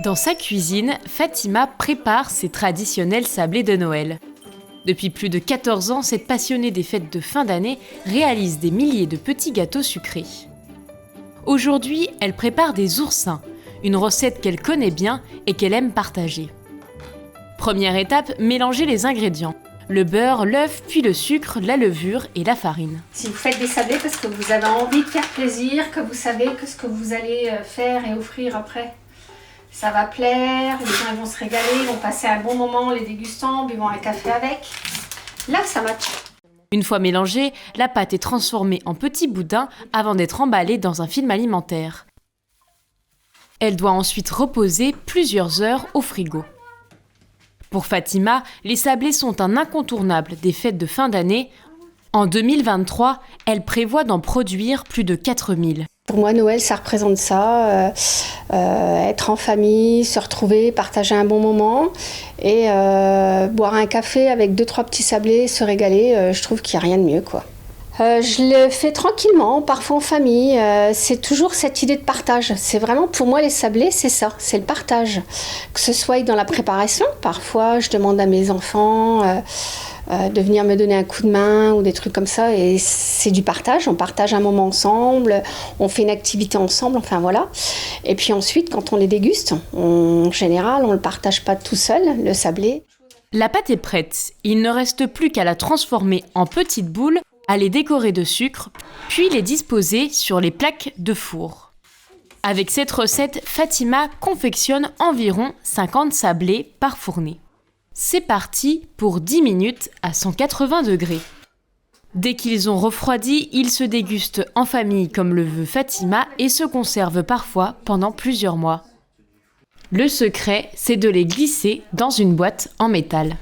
Dans sa cuisine, Fatima prépare ses traditionnels sablés de Noël. Depuis plus de 14 ans, cette passionnée des fêtes de fin d'année réalise des milliers de petits gâteaux sucrés. Aujourd'hui, elle prépare des oursins, une recette qu'elle connaît bien et qu'elle aime partager. Première étape, mélanger les ingrédients. Le beurre, l'œuf, puis le sucre, la levure et la farine. Si vous faites des sablés parce que vous avez envie de faire plaisir, que vous savez que ce que vous allez faire et offrir après, ça va plaire, les gens vont se régaler, ils vont passer un bon moment, les dégustants, buvant un café avec. Là, ça match. Une fois mélangée, la pâte est transformée en petits boudins avant d'être emballée dans un film alimentaire. Elle doit ensuite reposer plusieurs heures au frigo. Pour Fatima, les sablés sont un incontournable des fêtes de fin d'année. En 2023, elle prévoit d'en produire plus de 4000. Pour moi, Noël, ça représente ça, être en famille, se retrouver, partager un bon moment et boire un café avec 2-3 petits sablés, se régaler, je trouve qu'il n'y a rien de mieux, quoi. Je le fais tranquillement, parfois en famille, c'est toujours cette idée de partage. C'est vraiment, pour moi, les sablés, c'est ça, c'est le partage. Que ce soit dans la préparation, parfois je demande à mes enfants de venir me donner un coup de main ou des trucs comme ça, et c'est du partage, on partage un moment ensemble, on fait une activité ensemble, enfin voilà. Et puis ensuite, quand on les déguste, en général, on ne le partage pas tout seul, le sablé. La pâte est prête, il ne reste plus qu'à la transformer en petites boules, à les décorer de sucre, puis les disposer sur les plaques de four. Avec cette recette, Fatima confectionne environ 50 sablés par fournée. C'est parti pour 10 minutes à 180 degrés. Dès qu'ils ont refroidi, ils se dégustent en famille comme le veut Fatima et se conservent parfois pendant plusieurs mois. Le secret, c'est de les glisser dans une boîte en métal.